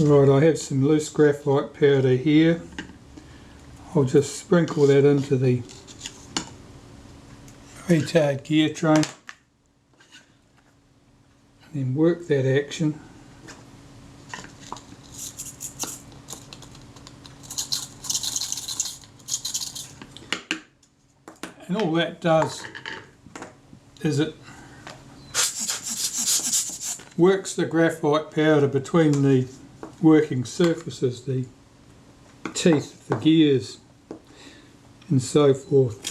Right, I have some loose graphite powder here. I'll just sprinkle that into the retard gear train and then work that action. And all that does is it works the graphite powder between the working surfaces, the teeth of the gears and so forth.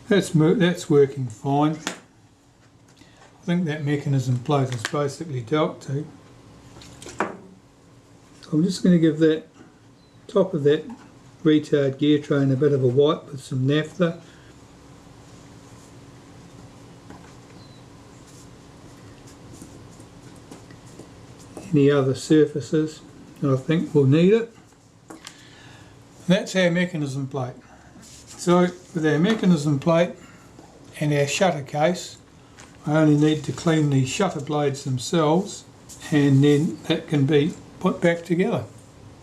That's working fine. I think that mechanism plate is basically dealt to. So I'm just going to give that top of that retard gear train a bit of a wipe with some naphtha. Any other surfaces that I think will need it. That's our mechanism plate. So with our mechanism plate and our shutter case, I only need to clean the shutter blades themselves, and then that can be put back together.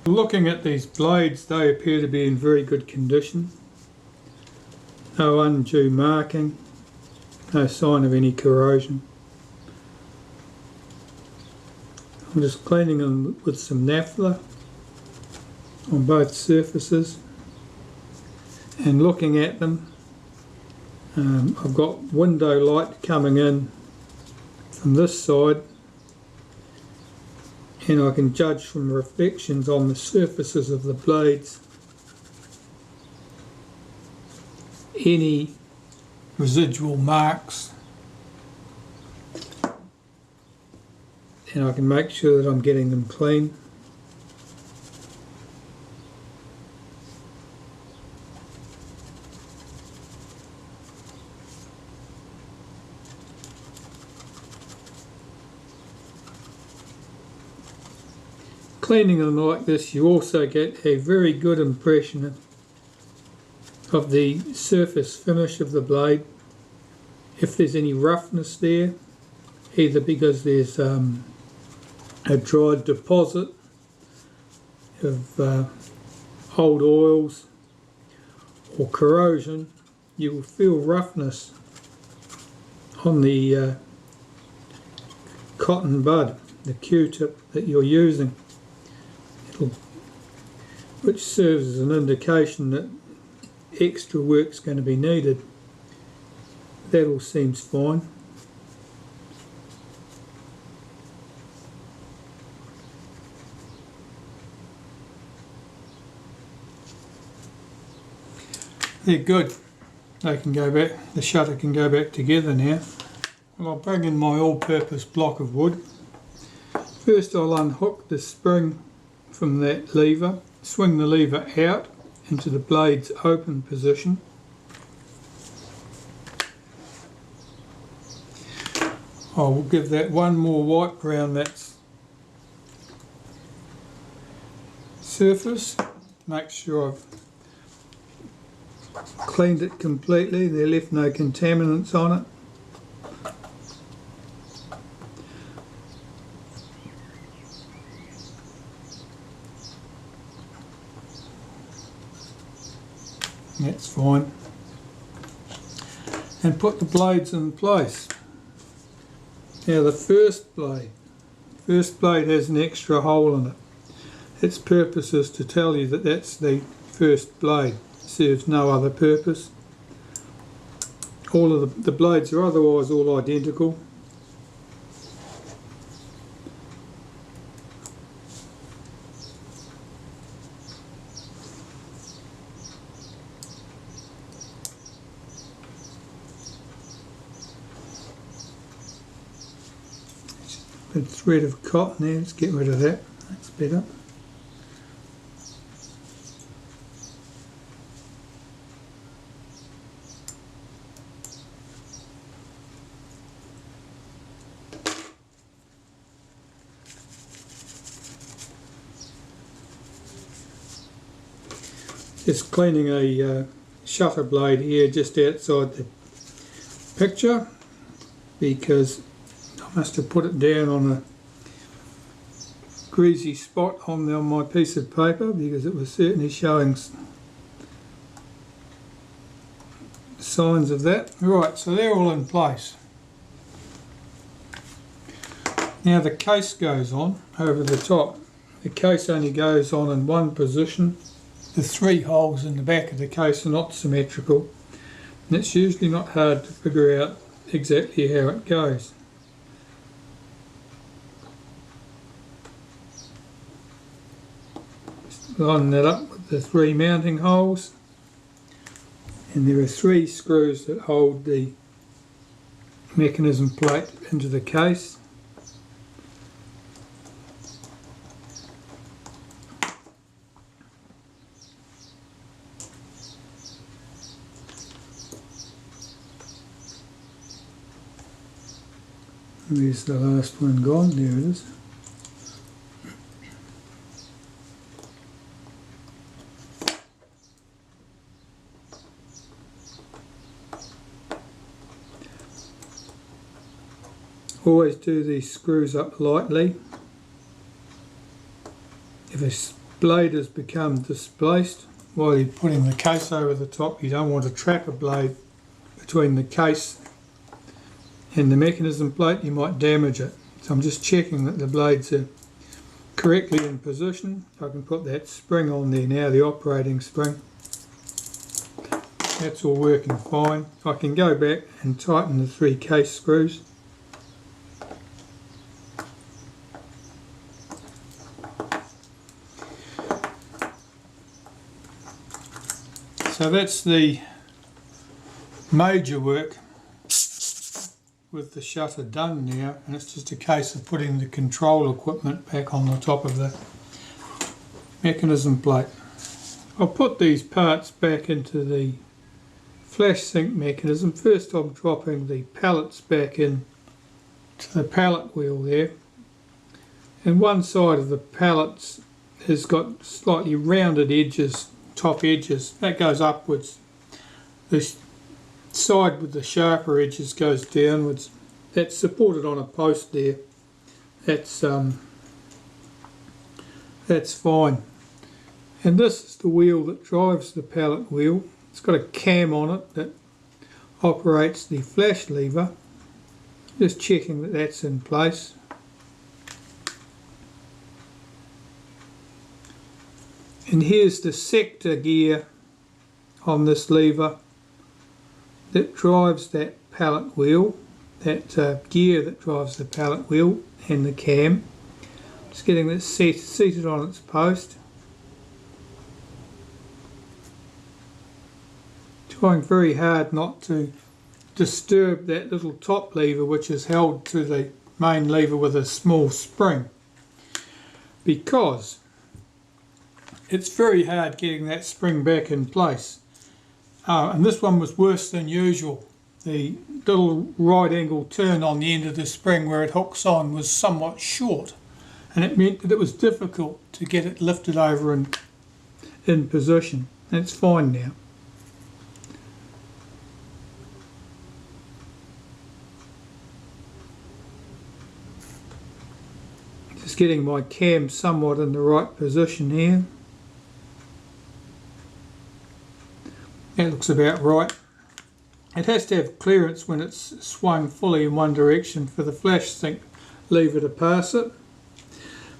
Looking at these blades, they appear to be in very good condition. No undue marking, no sign of any corrosion. I'm just cleaning them with some naphtha on both surfaces and looking at them. I've got window light coming in from this side, and I can judge from reflections on the surfaces of the blades any residual marks, and I can make sure that I'm getting them clean. Cleaning them like this, you also get a very good impression of the surface finish of the blade. If there's any roughness there, either because there's a dried deposit of old oils or corrosion, you will feel roughness on the cotton bud, the Q-tip that you're using, which serves as an indication that extra work's going to be needed. That all seems fine. They're good. They can go back, the shutter can go back together now. Well, I'll bring in my all-purpose block of wood. First I'll unhook the spring from that lever, swing the lever out into the blade's open position. I will give that one more wipe around that surface, make sure I've cleaned it completely, there left no contaminants on it. That's fine. And put the blades in place. Now the first blade has an extra hole in it. Its purpose is to tell you that that's the first blade. It serves no other purpose. All of the blades are otherwise all identical. A thread of cotton there, let's get rid of that, that's better. Just cleaning a shutter blade here just outside the picture, because Must have put it down on a greasy spot on my piece of paper, because it was certainly showing signs of that. Right, so they're all in place. Now the case goes on over the top. The case only goes on in one position. The 3 holes in the back of the case are not symmetrical, and it's usually not hard to figure out exactly how it goes. Just line that up with the 3 mounting holes, and there are 3 screws that hold the mechanism plate into the case. Where's the last one gone? There it is. Always do these screws up lightly. If a blade has become displaced while you're putting the case over the top, you don't want to trap a blade between the case and the mechanism plate, you might damage it. So I'm just checking that the blades are correctly in position. I can put that spring on there now, the operating spring. That's all working fine. I can go back and tighten the 3 case screws. So that's the major work with the shutter done now, and it's just a case of putting the control equipment back on the top of the mechanism plate. I'll put these parts back into the flash sink mechanism. First I'm dropping the pallets back in to the pallet wheel there, and one side of the pallets has got slightly rounded edges, top edges, that goes upwards. This side with the sharper edges goes downwards. That's supported on a post there. That's fine. And this is the wheel that drives the pallet wheel. It's got a cam on it that operates the flash lever. Just checking that that's in place. And here's the sector gear on this lever that drives that pallet wheel, that gear that drives the pallet wheel and the cam. Just getting this seated on its post. Trying very hard not to disturb that little top lever, which is held to the main lever with a small spring, because it's very hard getting that spring back in place. And this one was worse than usual. The little right angle turn on the end of the spring where it hooks on was somewhat short, and it meant that it was difficult to get it lifted over and in position. It's fine now. Just getting my cam somewhat in the right position here. That looks about right. It has to have clearance when it's swung fully in one direction for the flash sink lever to pass it.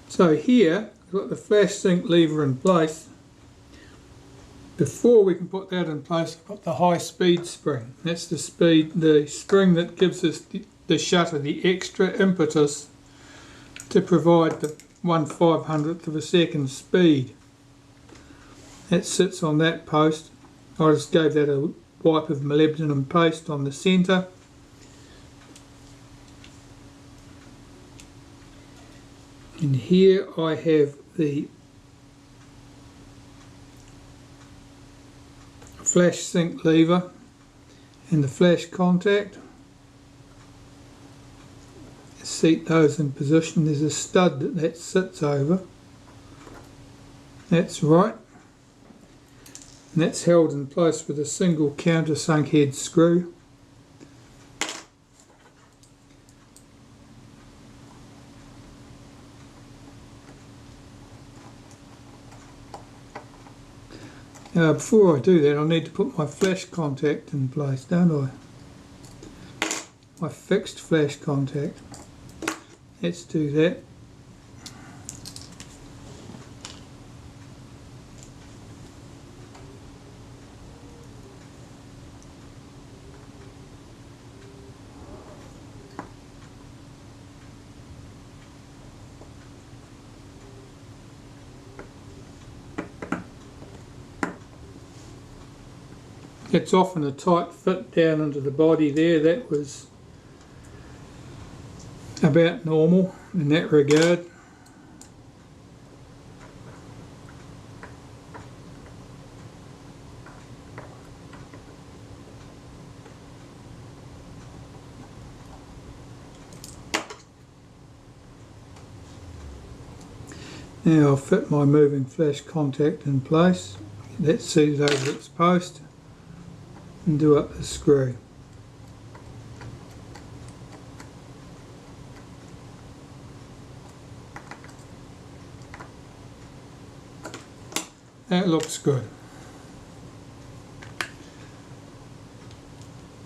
So here, we've got the flash sink lever in place. Before we can put that in place, I've got the high speed spring. That's the spring that gives us the shutter the extra impetus to provide the 1/500th of a second speed. That sits on that post. I just gave that a wipe of molybdenum paste on the centre. And here I have the flash sink lever and the flash contact. Seat those in position. There's a stud that sits over. That's right. And that's held in place with a single countersunk head screw. Before I do that, I need to put my flash contact in place, don't I? My fixed flash contact. Let's do that. It's often a tight fit down into the body there. That was about normal in that regard. Now I'll fit my moving flash contact in place. Get that seated over its post and do up the screw. That looks good.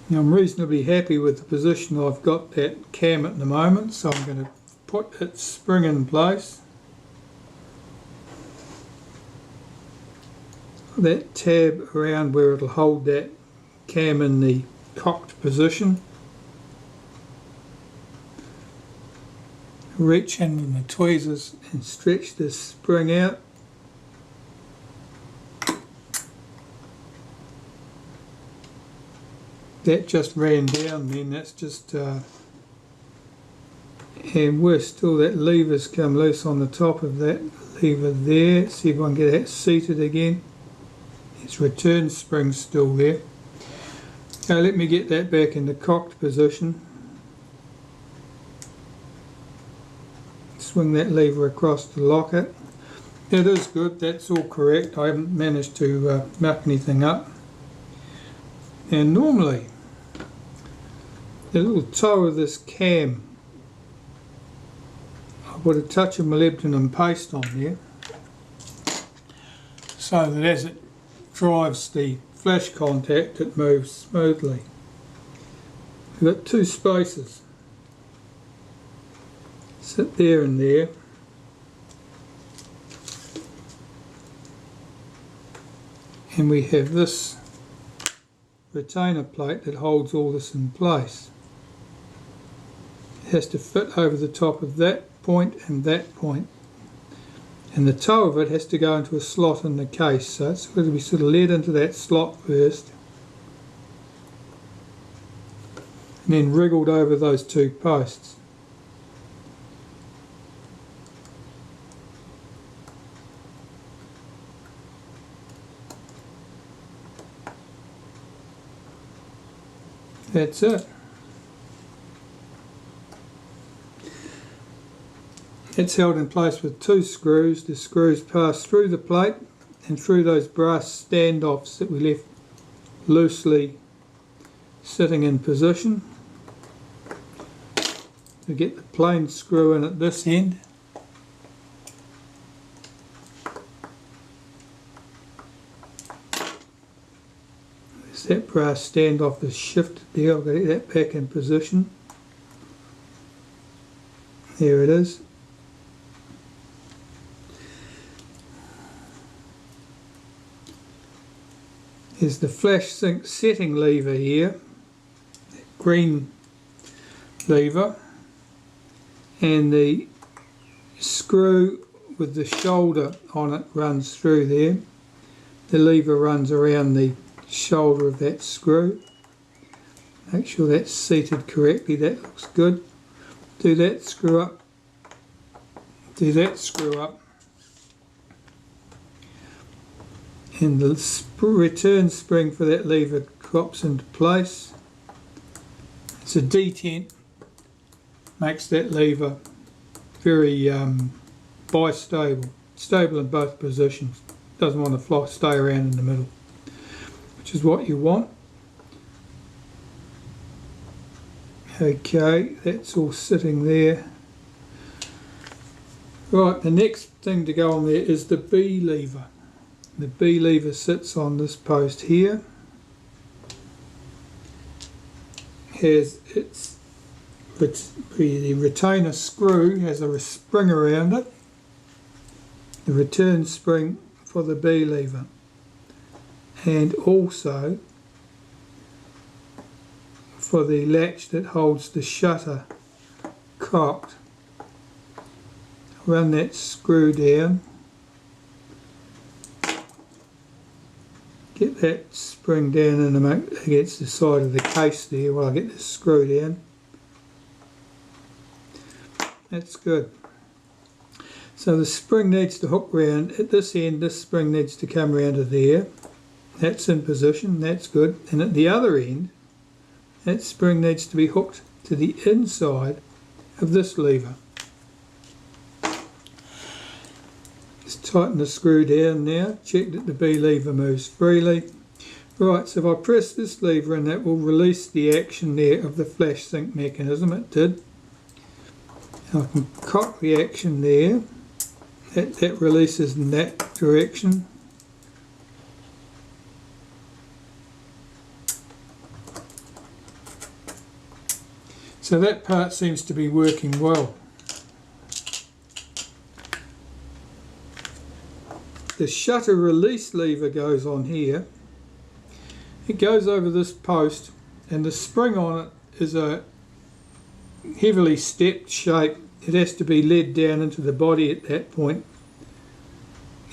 Now I'm reasonably happy with the position I've got that cam at the moment, so I'm going to put its spring in place. That tab around where it'll hold that cam in the cocked position. Reach in with my tweezers and stretch this spring out. That just ran down then, that's just and worse still, that lever's come loose on the top of that lever there. See if I can get that seated again. Its return spring's still there. Now let me get that back in the cocked position. Swing that lever across to lock it. It is good, that's all correct. I haven't managed to muck anything up. And normally, the little toe of this cam, I put a touch of molybdenum paste on there, so that as it drives the flash contact, it moves smoothly. We've got two spaces, sit there and there. And we have this retainer plate that holds all this in place. It has to fit over the top of that point and that point. And the toe of it has to go into a slot in the case, so it's got to be sort of led into that slot first and then wriggled over those two posts. That's it. It's held in place with two screws. The screws pass through the plate and through those brass standoffs that we left loosely sitting in position. We get the plain screw in at this end. As that brass standoff is shifted there, I've got to get that back in position. There it is. There's the flash sync setting lever here, that green lever, and the screw with the shoulder on it runs through there. The lever runs around the shoulder of that screw. Make sure that's seated correctly, that looks good. Do that screw up, do that screw up. And the return spring for that lever drops into place. It's a detent, makes that lever very bistable, stable in both positions. Doesn't want to stay around in the middle, which is what you want. Okay, that's all sitting there. Right, the next thing to go on there is the B lever. The B lever sits on this post here. The retainer screw has a spring around it, the return spring for the B lever, and also for the latch that holds the shutter cocked. Run that screw down, get that spring down in against the side of the case there while I get this screw down. That's good. So the spring needs to hook round at this end. This spring needs to come round to there. That's in position, that's good. And at the other end, that spring needs to be hooked to the inside of this lever. Just tighten the screw down now. Check that the B lever moves freely. Right, so if I press this lever in, that will release the action there of the flash sync mechanism. It did. I can cock the action there. That releases in that direction. So that part seems to be working well. The shutter release lever goes on here. It goes over this post, and the spring on it is a heavily stepped shape. It has to be led down into the body at that point.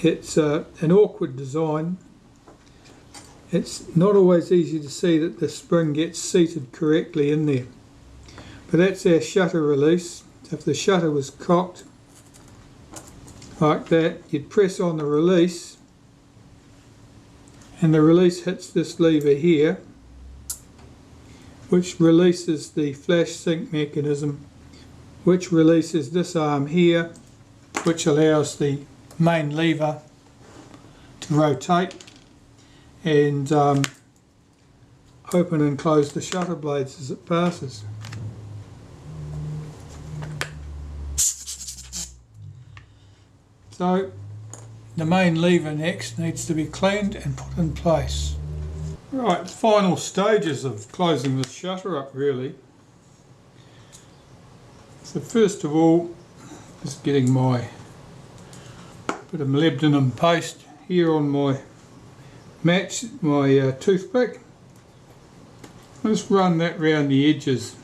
It's an awkward design. It's not always easy to see that the spring gets seated correctly in there. But that's our shutter release. If the shutter was cocked like that, you'd press on the release, and the release hits this lever here, which releases the flash sync mechanism, which releases this arm here, which allows the main lever to rotate and open and close the shutter blades as it passes. So the main lever next needs to be cleaned and put in place. Right, the final stages of closing the shutter up really. So first of all, just getting my bit of molybdenum paste here on my toothpick. Just run that round the edges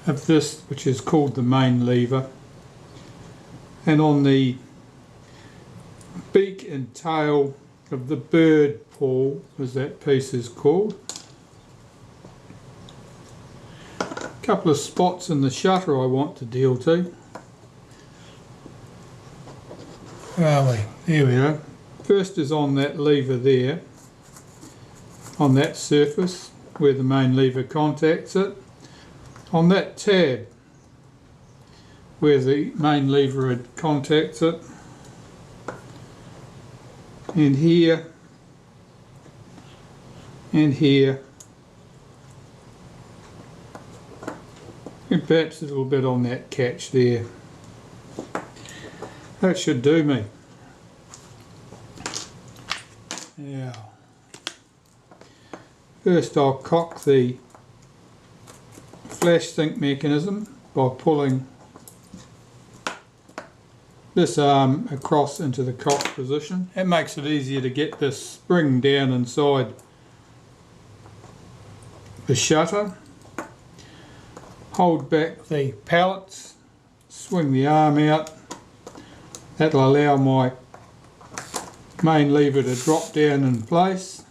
of this, which is called the main lever, and on the beak and tail of the bird paw, as that piece is called. A couple of spots in the shutter I want to deal to. Where are we? There we are. First is on that lever there, on that surface where the main lever contacts it. On that tab where the main lever contacts it, and here, and here, and perhaps a little bit on that catch there. That should do me. Now, first I'll cock the flash sync mechanism by pulling this arm across into the cock position. That makes it easier to get this spring down inside the shutter. Hold back the pallets, swing the arm out. That'll allow my main lever to drop down in place.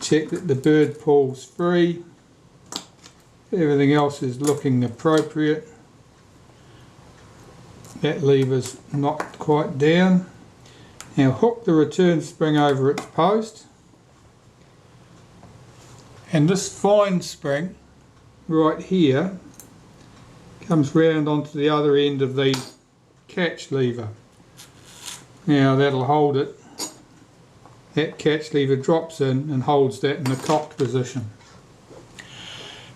Check that the bird paw's free. Everything else is looking appropriate. That lever's not quite down. Now hook the return spring over its post, and this fine spring right here comes round onto the other end of the catch lever. Now that'll hold it. That catch lever drops in and holds that in the cocked position.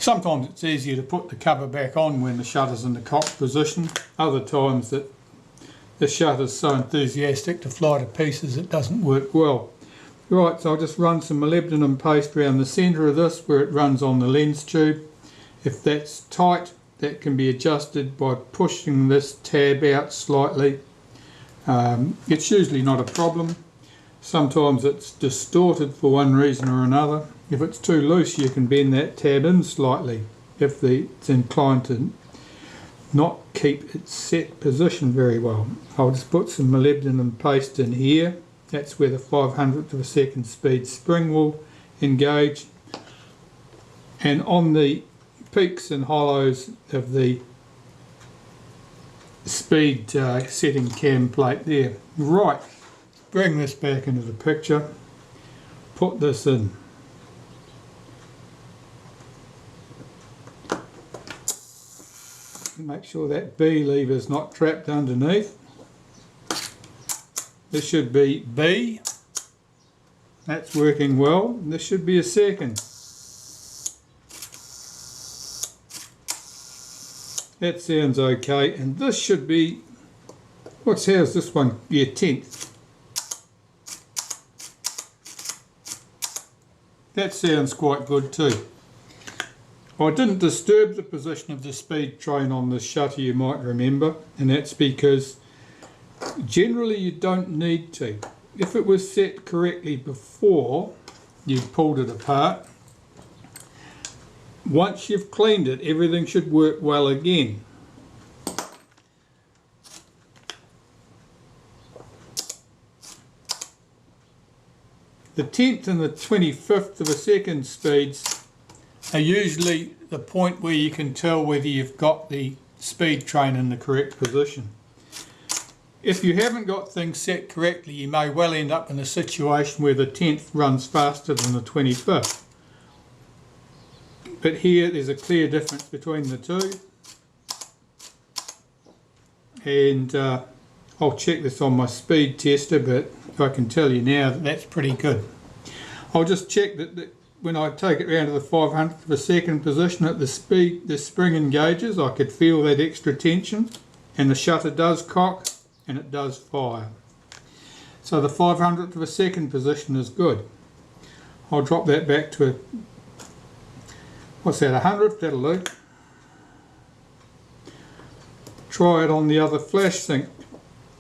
Sometimes it's easier to put the cover back on when the shutter's in the cocked position. Other times that the shutter's so enthusiastic to fly to pieces it doesn't work well. Right, so I'll just run some molybdenum paste around the centre of this where it runs on the lens tube. If that's tight, that can be adjusted by pushing this tab out slightly. It's usually not a problem. Sometimes it's distorted for one reason or another. If it's too loose, you can bend that tab in slightly if it's inclined to not keep its set position very well. I'll just put some molybdenum paste in here. That's where the 500th of a second speed spring will engage. And on the peaks and hollows of the speed setting cam plate there. Right, bring this back into the picture. Put this in. Make sure that B lever is not trapped underneath. This should be B. That's working well. This should be a second. That sounds okay. And this should be, how's this one? Yeah, 10th. That sounds quite good too. I didn't disturb the position of the speed train on this shutter, you might remember, and that's because generally you don't need to. If it was set correctly before you pulled it apart, once you've cleaned it, everything should work well again. The 10th and the 25th of a second speeds are usually the point where you can tell whether you've got the speed train in the correct position. If you haven't got things set correctly, you may well end up in a situation where the 10th runs faster than the 25th. But here there's a clear difference between the two. And I'll check this on my speed tester, but I can tell you now that that's pretty good. I'll just check that when I take it round to the 500th of a second position at the speed the spring engages, I could feel that extra tension, and the shutter does cock and it does fire. So the 500th of a second position is good. I'll drop that back to a, what's that, 100th, that'll do. Try it on the other flash sync.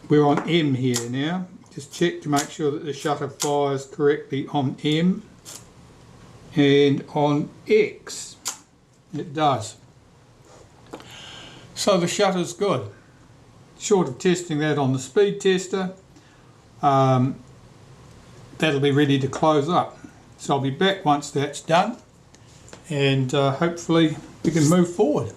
We're on M here now. Just check to make sure that the shutter fires correctly on M. And on X it does. So the shutter's good. Short of testing that on the speed tester, that'll be ready to close up. So I'll be back once that's done, and hopefully we can move forward.